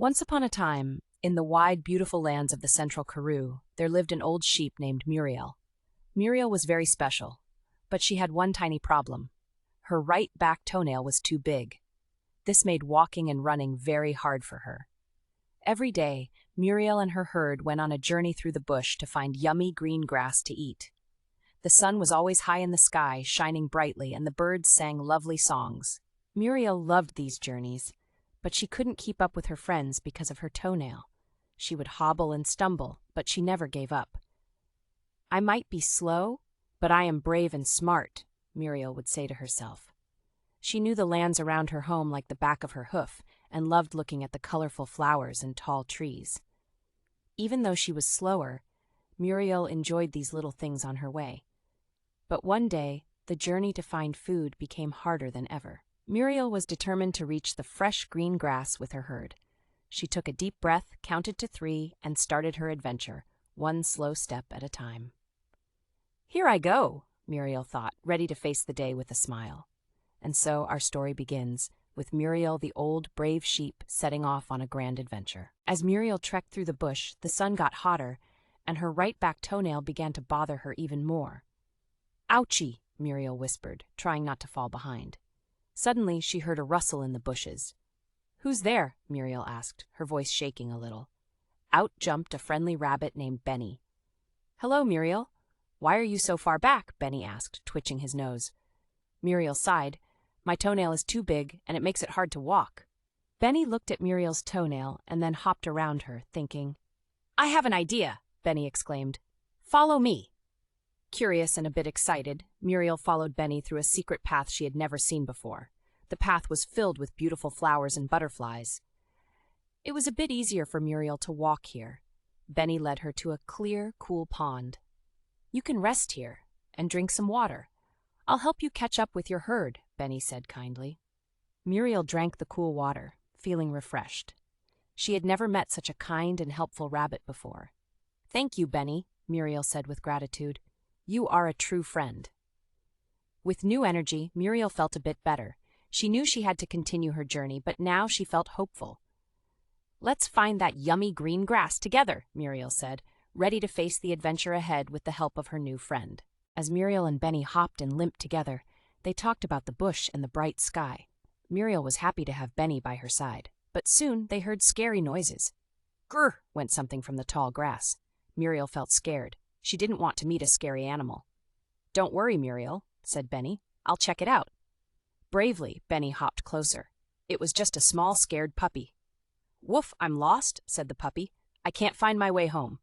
Once upon a time, in the wide, beautiful lands of the central Karoo, there lived an old sheep named Muriel. Muriel was very special, but she had one tiny problem. Her right back toenail was too big. This made walking and running very hard for her. Every day, Muriel and her herd went on a journey through the bush to find yummy green grass to eat. The sun was always high in the sky, shining brightly, and the birds sang lovely songs. Muriel loved these journeys, but she couldn't keep up with her friends because of her toenail. She would hobble and stumble, but she never gave up. "I might be slow, but I am brave and smart," Muriel would say to herself. She knew the lands around her home like the back of her hoof and loved looking at the colorful flowers and tall trees. Even though she was slower, Muriel enjoyed these little things on her way. But one day, the journey to find food became harder than ever. Muriel was determined to reach the fresh green grass with her herd. She took a deep breath, counted to 3, and started her adventure, one slow step at a time. "Here I go," Muriel thought, ready to face the day with a smile. And so our story begins, with Muriel, the old, brave sheep, setting off on a grand adventure. As Muriel trekked through the bush, the sun got hotter, and her right back toenail began to bother her even more. "Ouchie," Muriel whispered, trying not to fall behind. Suddenly, she heard a rustle in the bushes. "Who's there?" Muriel asked, her voice shaking a little. Out jumped a friendly rabbit named Benny. "Hello, Muriel. Why are you so far back?" Benny asked, twitching his nose. Muriel sighed. "My toenail is too big, and it makes it hard to walk." Benny looked at Muriel's toenail and then hopped around her, thinking. "I have an idea," Benny exclaimed. "Follow me." Curious and a bit excited, Muriel followed Benny through a secret path she had never seen before. The path was filled with beautiful flowers and butterflies. It was a bit easier for Muriel to walk here. Benny led her to a clear, cool pond. "You can rest here and drink some water. I'll help you catch up with your herd," Benny said kindly. Muriel drank the cool water, feeling refreshed. She had never met such a kind and helpful rabbit before. "Thank you, Benny," Muriel said with gratitude. "You are a true friend." With new energy, Muriel felt a bit better. She knew she had to continue her journey, but now she felt hopeful. "Let's find that yummy green grass together," Muriel said, ready to face the adventure ahead with the help of her new friend. As Muriel and Benny hopped and limped together, they talked about the bush and the bright sky. Muriel was happy to have Benny by her side, but soon they heard scary noises. "Grr!" went something from the tall grass. Muriel felt scared. She didn't want to meet a scary animal. "Don't worry, Muriel," said Benny. "I'll check it out." Bravely, Benny hopped closer. It was just a small, scared puppy. "Woof, I'm lost," said the puppy. "I can't find my way home."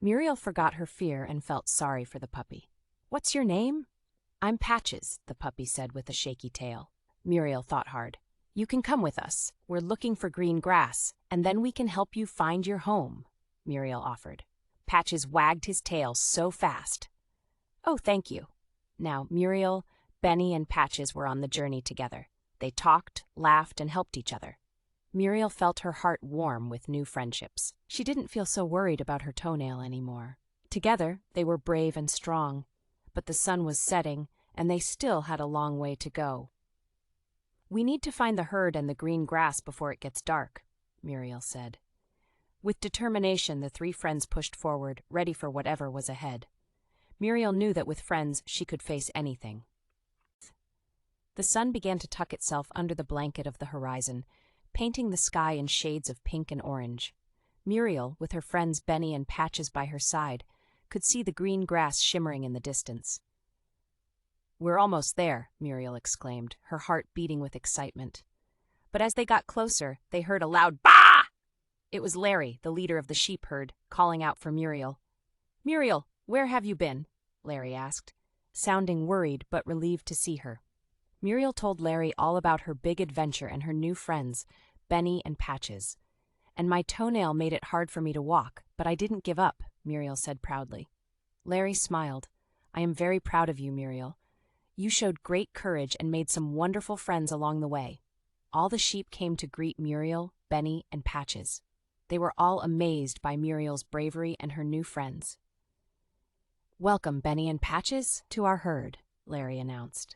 Muriel forgot her fear and felt sorry for the puppy. "What's your name?" "I'm Patches," the puppy said with a shaky tail. Muriel thought hard. "You can come with us. We're looking for green grass, and then we can help you find your home," Muriel offered. Patches wagged his tail so fast. "Oh, thank you." Now, Muriel, Benny, and Patches were on the journey together. They talked, laughed, and helped each other. Muriel felt her heart warm with new friendships. She didn't feel so worried about her toenail anymore. Together, they were brave and strong. But the sun was setting, and they still had a long way to go. "We need to find the herd and the green grass before it gets dark," Muriel said. With determination, the 3 friends pushed forward, ready for whatever was ahead. Muriel knew that with friends, she could face anything. The sun began to tuck itself under the blanket of the horizon, painting the sky in shades of pink and orange. Muriel, with her friends Benny and Patches by her side, could see the green grass shimmering in the distance. "We're almost there," Muriel exclaimed, her heart beating with excitement. But as they got closer, they heard a loud "Bah!" It was Larry, the leader of the sheep herd, calling out for Muriel. "Muriel, where have you been?" Larry asked, sounding worried but relieved to see her. Muriel told Larry all about her big adventure and her new friends, Benny and Patches. "And my toenail made it hard for me to walk, but I didn't give up," Muriel said proudly. Larry smiled. "I am very proud of you, Muriel. You showed great courage and made some wonderful friends along the way." All the sheep came to greet Muriel, Benny, and Patches. They were all amazed by Muriel's bravery and her new friends. "Welcome, Benny and Patches, to our herd," Larry announced.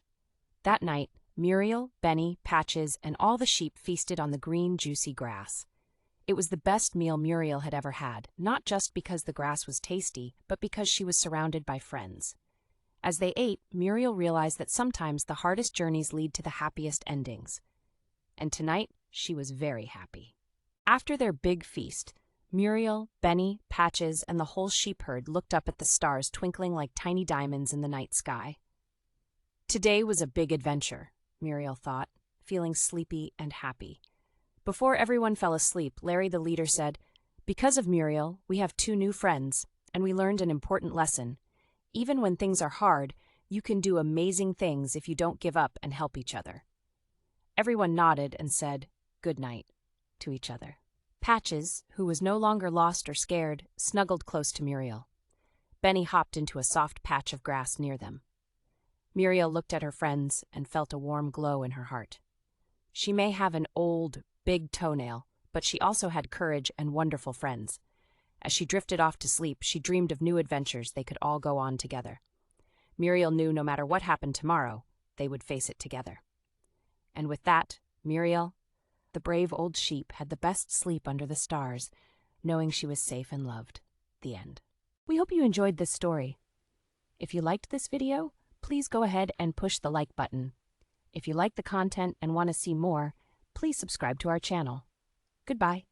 That night, Muriel, Benny, Patches, and all the sheep feasted on the green, juicy grass. It was the best meal Muriel had ever had, not just because the grass was tasty, but because she was surrounded by friends. As they ate, Muriel realized that sometimes the hardest journeys lead to the happiest endings. And tonight, she was very happy. After their big feast, Muriel, Benny, Patches, and the whole sheep herd looked up at the stars twinkling like tiny diamonds in the night sky. Today was a big adventure, Muriel thought, feeling sleepy and happy. Before everyone fell asleep, Larry the leader said, "Because of Muriel, we have 2 new friends, and we learned an important lesson. Even when things are hard, you can do amazing things if you don't give up and help each other." Everyone nodded and said, "Good night," to each other. Patches, who was no longer lost or scared, snuggled close to Muriel. Benny hopped into a soft patch of grass near them. Muriel looked at her friends and felt a warm glow in her heart. She may have an old, big toenail, but she also had courage and wonderful friends. As she drifted off to sleep, she dreamed of new adventures they could all go on together. Muriel knew no matter what happened tomorrow, they would face it together. And with that, Muriel, the brave old sheep, had the best sleep under the stars, knowing she was safe and loved. The end. We hope you enjoyed this story. If you liked this video, please go ahead and push the like button. If you like the content and want to see more, please subscribe to our channel. Goodbye.